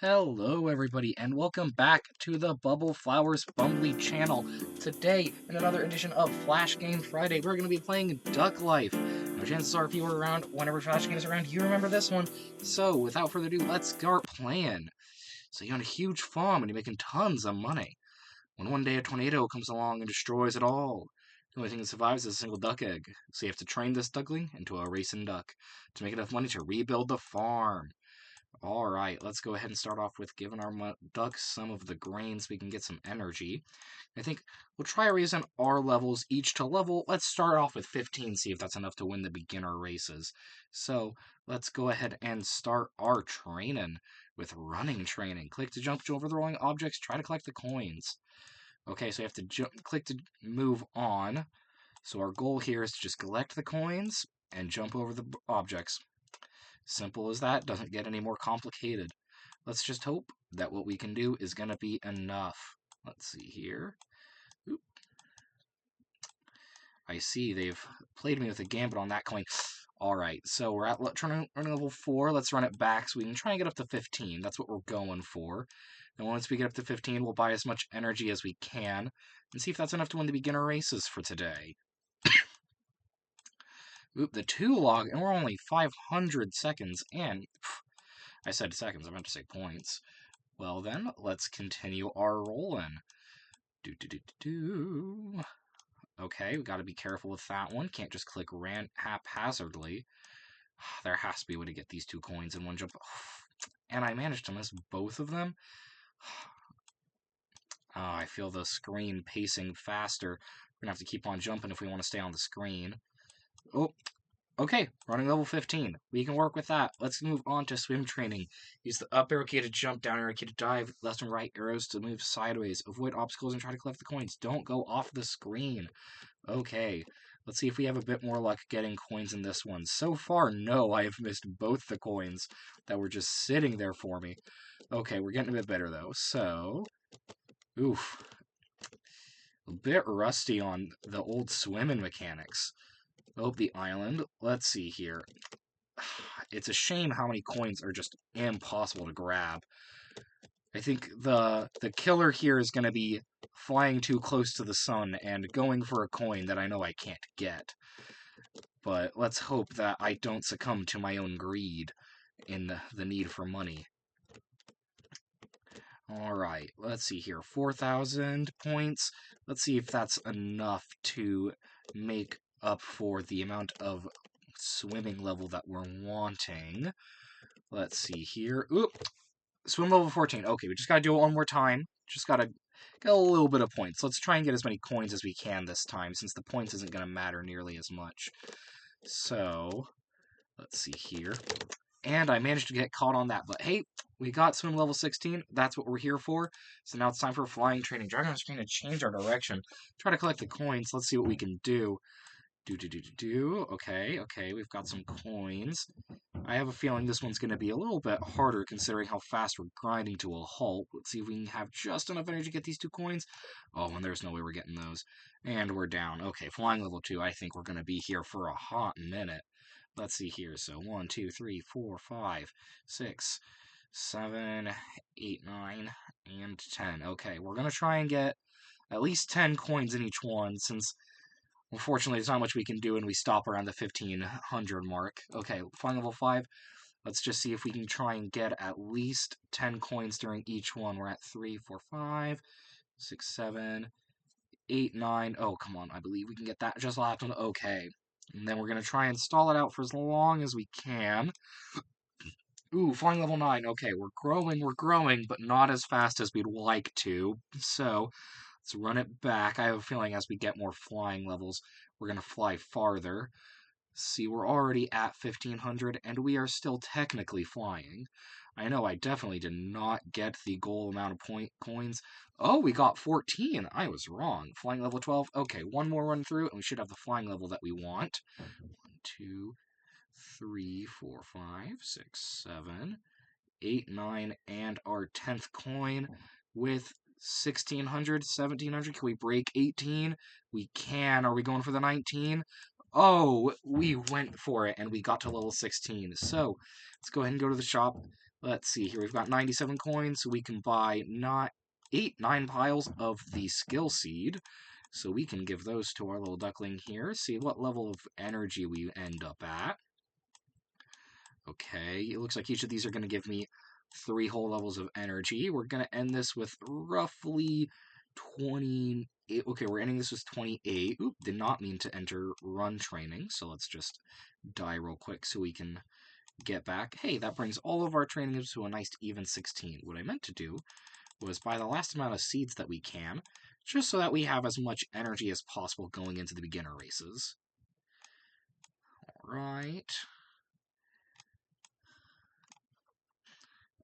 Hello everybody and welcome back to the Bubble Flowers Bumbly channel. Today, in another edition of Flash Game Friday, we're going to be playing Duck Life. Now chances are if you were around whenever Flash Game is around, you remember this one. So without further ado, let's start playing. So you own a huge farm and you're making tons of money. When one day a tornado comes along and destroys it all, the only thing that survives is a single duck egg. So you have to train this duckling into a racing duck to make enough money to rebuild the farm. Alright, let's go ahead and start off with giving our ducks some of the grains so we can get some energy. I think we'll try raising our levels each to level. Let's start off with 15, see if that's enough to win the beginner races. So let's go ahead and start our training with running training. Click to jump over the rolling objects, try to collect the coins. Okay, so you have to click to move on. So our goal here is to just collect the coins and jump over the objects. Simple as that, doesn't get any more complicated. Let's just hope that what we can do is going to be enough. Let's see here. Oop. I see they've played me with a gambit on that coin. Alright, so we're at running level 4. Let's run it back so we can try and get up to 15. That's what we're going for. And once we get up to 15, we'll buy as much energy as we can and see if that's enough to win the beginner races for today. Oop, the 2 log, and we're only 500 seconds in. I said seconds, I meant to say points. Well then, let's continue our rolling. Okay, we gotta be careful with that one. Can't just click haphazardly. There has to be a way to get these 2 coins in one jump. And I managed to miss both of them. Oh, I feel the screen pacing faster. We're gonna have to keep on jumping if we want to stay on the screen. Oh, okay, running level 15. We can work with that. Let's move on to swim training. Use the up arrow key to jump, down arrow key to dive, left and right arrows to move sideways. Avoid obstacles and try to collect the coins. Don't go off the screen. Okay, let's see if we have a bit more luck getting coins in this one. So far, no, I have missed both the coins that were just sitting there for me. Okay, we're getting a bit better though. So, oof. A bit rusty on the old swimming mechanics. Oh, the island. Let's see here. It's a shame how many coins are just impossible to grab. I think the killer here is going to be flying too close to the sun and going for a coin that I know I can't get. But let's hope that I don't succumb to my own greed in the need for money. Alright, let's see here. 4,000 points. Let's see if that's enough to make up for the amount of swimming level that we're wanting. Let's see here. Oop! Swim level 14. Okay, we just gotta do it one more time. Just gotta get a little bit of points. Let's try and get as many coins as we can this time, since the points isn't gonna matter nearly as much. So, let's see here. And I managed to get caught on that, but hey, we got swim level 16. That's what we're here for. So now it's time for flying training. Dragon's trying to change our direction. Try to collect the coins. Let's see what we can do. Okay, we've got some coins. I have a feeling this one's going to be a little bit harder considering how fast we're grinding to a halt. Let's see if we can have just enough energy to get these 2 coins. Oh, and there's no way we're getting those. And we're down. Okay, flying level 2. I think we're going to be here for a hot minute. Let's see here. So 1, 2, 3, 4, 5, 6, 7, 8, 9, and 10. Okay, we're going to try and get at least 10 coins in each one since unfortunately there's not much we can do and we stop around the 1500 mark. Okay, flying level 5. Let's just see if we can try and get at least 10 coins during each one. We're at 3, 4, 5, 6, 7, 8, 9. Oh, come on. I believe we can get that just last one. Okay. And then we're going to try and stall it out for as long as we can. Ooh, flying level 9. Okay, we're growing, but not as fast as we'd like to. So, let's run it back. I have a feeling as we get more flying levels, we're going to fly farther. See, we're already at 1500, and we are still technically flying. I know I definitely did not get the goal amount of coins. Oh, we got 14. I was wrong. Flying level 12. Okay, one more run through, and we should have the flying level that we want. 1, 2, 3, 4, 5, 6, 7, 8, 9, and our 10th coin with 1600, 1700. Can we break 18? We can. Are we going for the 19? Oh, we went for it and we got to level 16. So let's go ahead and go to the shop. Let's see here. We've got 97 coins, so we can buy not 9 piles of the skill seed. So we can give those to our little duckling here. See what level of energy we end up at. Okay, it looks like each of these are going to give me 3 whole levels of energy. We're going to end this with roughly 28. Okay, we're ending this with 28. Oop, did not mean to enter run training, so let's just die real quick so we can get back. Hey, that brings all of our training to a nice even 16. What I meant to do was buy the last amount of seeds that we can, just so that we have as much energy as possible going into the beginner races. All right.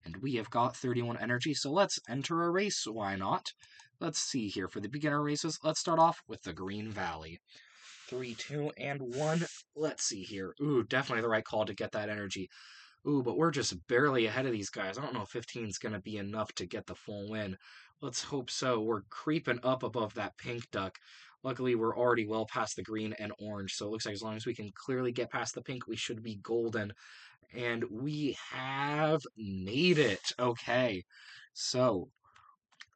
And we have got 31 energy, so let's enter a race. Why not? Let's see here. For the beginner races, let's start off with the Green Valley. 3, 2, and 1. Let's see here. Ooh, definitely the right call to get that energy. Ooh, but we're just barely ahead of these guys. I don't know if 15 is going to be enough to get the full win. Let's hope so. We're creeping up above that pink duck. Luckily, we're already well past the green and orange, so it looks like as long as we can clearly get past the pink, we should be golden. And we have made it. Okay, so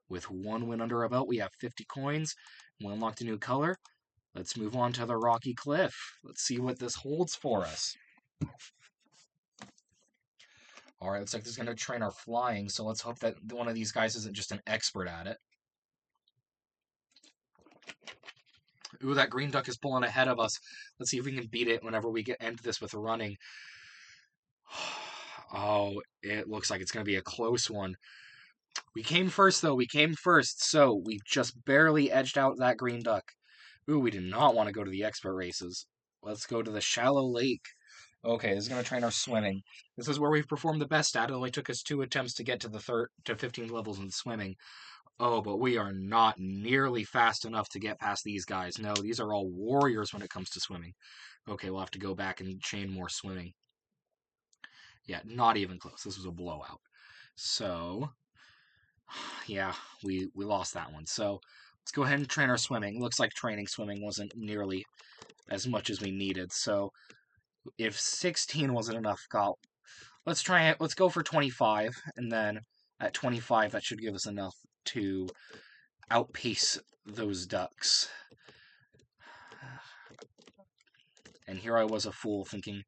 with 1 win under our belt, we have 50 coins. We unlocked a new color. Let's move on to the Rocky Cliff. Let's see what this holds for us. All right, looks like this is going to train our flying, so let's hope that one of these guys isn't just an expert at it. Ooh, that green duck is pulling ahead of us. Let's see if we can beat it whenever we end this with running. Oh, it looks like it's going to be a close one. We came first, though. We came first, so we just barely edged out that green duck. Ooh, we did not want to go to the expert races. Let's go to the shallow lake. Okay, this is going to train our swimming. This is where we've performed the best at. It only took us 2 attempts to get to the 15 levels in swimming. Oh, but we are not nearly fast enough to get past these guys. No, these are all warriors when it comes to swimming. Okay, we'll have to go back and chain more swimming. Yeah, not even close. This was a blowout. So, yeah, we lost that one. So, let's go ahead and train our swimming. Looks like training swimming wasn't nearly as much as we needed. So, if 16 wasn't enough, let's try it. Let's go for 25, and then at 25, that should give us enough to outpace those ducks. And here I was a fool, thinking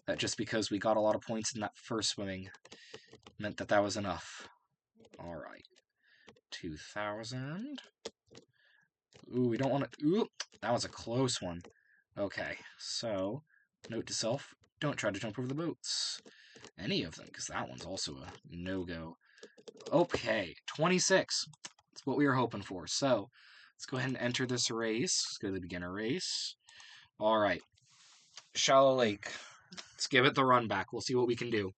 that just because we got a lot of points in that first swimming meant that that was enough. All right, 2,000. Ooh, we don't want to. Ooh, that was a close one. Okay, so note to self: don't try to jump over the boats. Any of them, because that one's also a no-go. Okay, 26. That's what we were hoping for. So, let's go ahead and enter this race. Let's go to the beginner race. All right, shallow lake. Let's give it the run back. We'll see what we can do.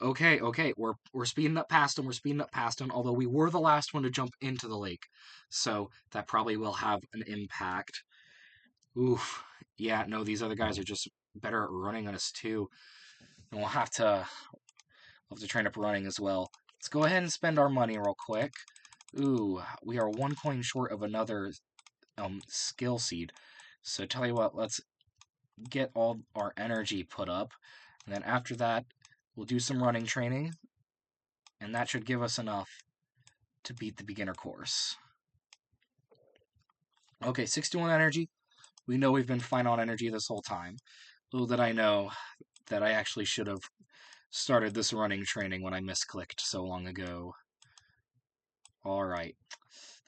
Okay, we're speeding up past them. We're speeding up past them. Although we were the last one to jump into the lake, so that probably will have an impact. Oof. Yeah, no, these other guys are just better at running on us too. And we'll have to train up running as well. Let's go ahead and spend our money real quick. Ooh, we are 1 coin short of another skill seed. So tell you what, let's get all our energy put up. And then after that, we'll do some running training. And that should give us enough to beat the beginner course. Okay, 61 energy. We know we've been fine on energy this whole time. Little did I know that I actually should have started this running training when I misclicked so long ago. Alright,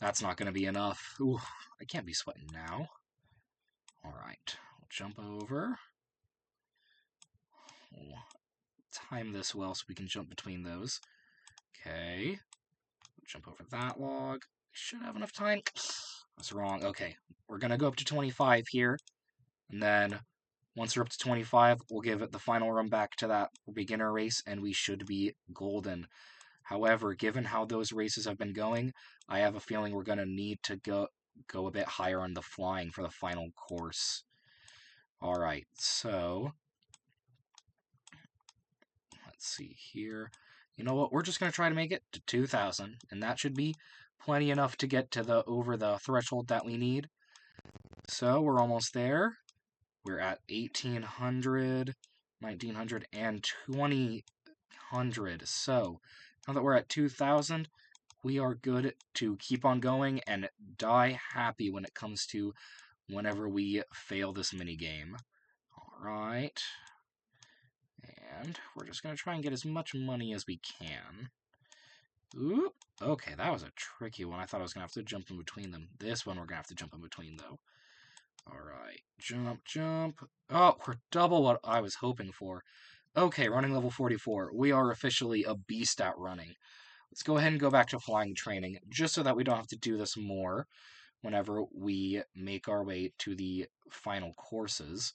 that's not going to be enough. Ooh, I can't be sweating now. Alright, we'll jump over. We'll time this well so we can jump between those. Okay, jump over that log. Should have enough time. That's wrong. Okay, we're going to go up to 25 here, and then once we're up to 25, we'll give it the final run back to that beginner race, and we should be golden. However, given how those races have been going, I have a feeling we're going to need to go a bit higher on the flying for the final course. All right, so let's see here. You know what? We're just going to try to make it to 2,000, and that should be plenty enough to get to over the threshold that we need. So we're almost there. We're at 1,800. 1900, and 2000. So, now that we're at 2000, we are good to keep on going and die happy when it comes to whenever we fail this minigame. Alright. And we're just going to try and get as much money as we can. Ooh, okay, that was a tricky one. I thought I was going to have to jump in between them. This one we're going to have to jump in between, though. Alright, jump, jump. Oh, we're double what I was hoping for. Okay, running level 44. We are officially a beast at running. Let's go ahead and go back to flying training, just so that we don't have to do this more whenever we make our way to the final courses.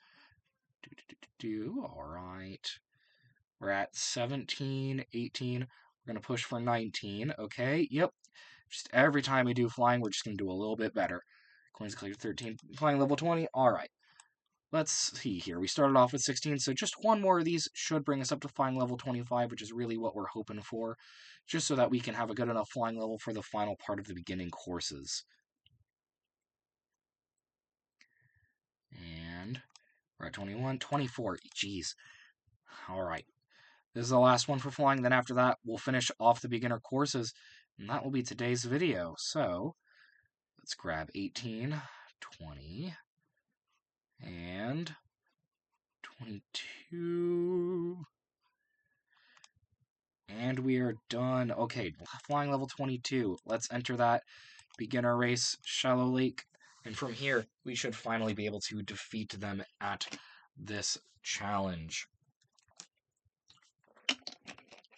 Alright. We're at 17, 18. We're going to push for 19. Okay, yep. Just every time we do flying, we're just going to do a little bit better. Coins collected 13. Flying level 20. Alright. Let's see here. We started off with 16, so just one more of these should bring us up to flying level 25, which is really what we're hoping for, just so that we can have a good enough flying level for the final part of the beginning courses. And we're at 21, 24. Jeez. Alright. This is the last one for flying. Then after that, we'll finish off the beginner courses, and that will be today's video. So, let's grab 18, 20, and 22. And we are done. Okay, flying level 22. Let's enter that beginner race, Shallow Lake. And from here, we should finally be able to defeat them at this challenge.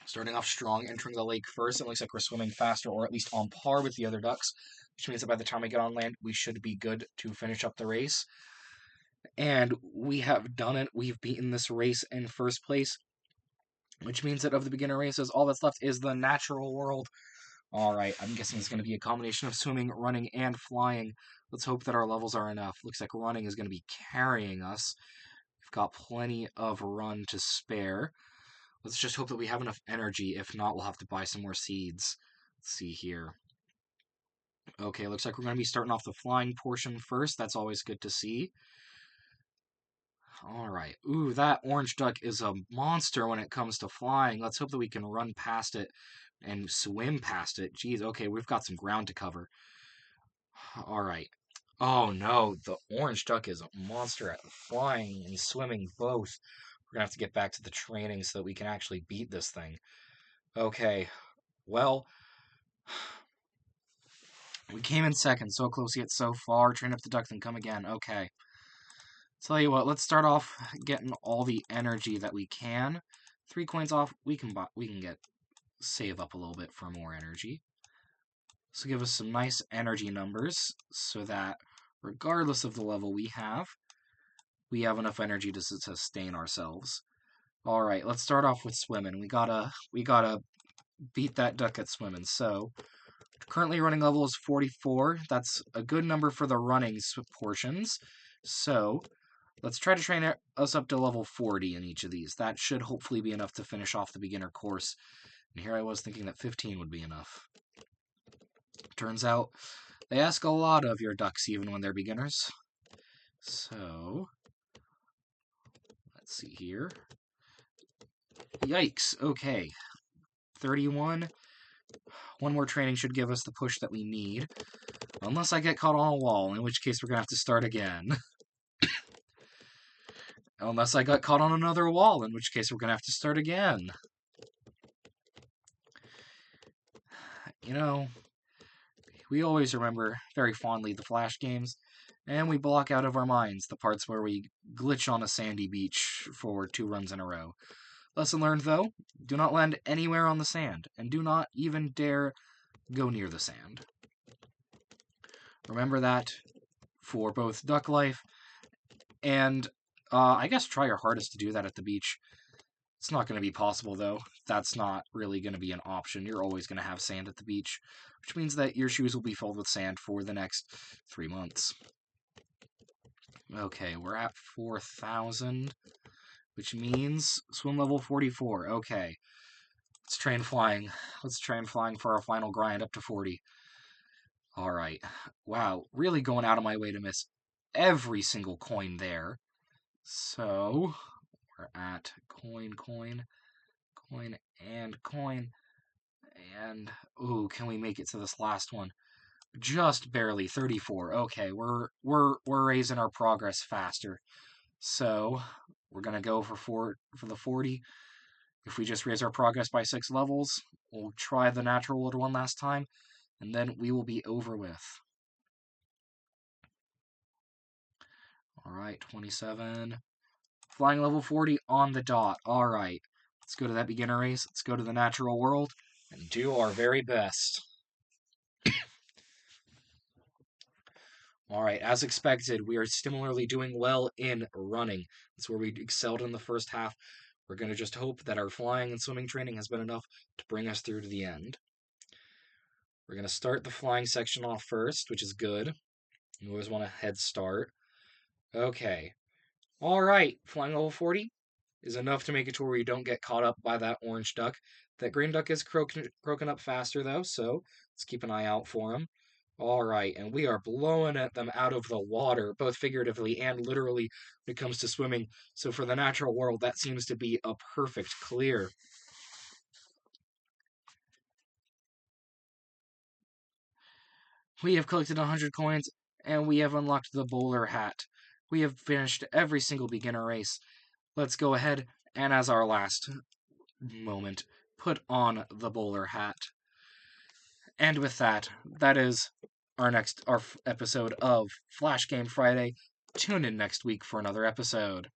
Starting off strong, entering the lake first. It looks like we're swimming faster, or at least on par with the other ducks, which means that by the time we get on land, we should be good to finish up the race. And we have done it. We've beaten this race in first place, which means that of the beginner races, all that's left is the natural world. Alright, I'm guessing it's going to be a combination of swimming, running, and flying. Let's hope that our levels are enough. Looks like running is going to be carrying us. We've got plenty of run to spare. Let's just hope that we have enough energy. If not, we'll have to buy some more seeds. Let's see here. Okay, looks like we're going to be starting off the flying portion first. That's always good to see. Alright. Ooh, that orange duck is a monster when it comes to flying. Let's hope that we can run past it and swim past it. Jeez, okay, we've got some ground to cover. Alright. Oh no, the orange duck is a monster at flying and swimming both. We're gonna have to get back to the training so that we can actually beat this thing. Okay, well, we came in second, so close yet so far. Train up the duck, then come again. Okay. Tell you what, let's start off getting all the energy that we can. 3 coins off, we can save up a little bit for more energy. So give us some nice energy numbers so that regardless of the level we have enough energy to sustain ourselves. Alright, let's start off with swimming. We gotta beat that duck at swimming. So, currently running level is 44. That's a good number for the running portions. So, let's try to train us up to level 40 in each of these. That should hopefully be enough to finish off the beginner course. And here I was thinking that 15 would be enough. Turns out, they ask a lot of your ducks even when they're beginners. So, let's see here. Yikes, okay. 31. One more training should give us the push that we need. Unless I get caught on a wall, in which case we're going to have to start again. Unless I got caught on another wall, in which case we're going to have to start again. You know, we always remember very fondly the Flash games, and we block out of our minds the parts where we glitch on a sandy beach for 2 runs in a row. Lesson learned, though, do not land anywhere on the sand, and do not even dare go near the sand. Remember that for both duck life and, I guess try your hardest to do that at the beach. It's not going to be possible, though. That's not really going to be an option. You're always going to have sand at the beach, which means that your shoes will be filled with sand for the next 3 months. Okay, we're at 4,000, which means swim level 44. Okay, let's train flying. Let's train flying for our final grind up to 40. Alright, wow, really going out of my way to miss every single coin there. So, are at coin, coin, coin, and coin. And, ooh, can we make it to this last one? Just barely, 34. Okay, we're raising our progress faster. So, we're gonna go for the 40. If we just raise our progress by 6 levels, we'll try the natural world one last time, and then we will be over with. Alright, 27. Flying level 40 on the dot. Alright, let's go to that beginner race. Let's go to the natural world and do our very best. Alright, as expected, we are similarly doing well in running. That's where we excelled in the first half. We're going to just hope that our flying and swimming training has been enough to bring us through to the end. We're going to start the flying section off first, which is good. You always want a head start. Okay. Alright, flying level 40 is enough to make it to where you don't get caught up by that orange duck. That green duck is croaking up faster, though, so let's keep an eye out for him. Alright, and we are blowing at them out of the water, both figuratively and literally when it comes to swimming. So for the natural world, that seems to be a perfect clear. We have collected 100 coins, and we have unlocked the bowler hat. We have finished every single beginner race. Let's go ahead and, as our last moment, put on the bowler hat. And with that, that is our episode of Flash Game Friday. Tune in next week for another episode.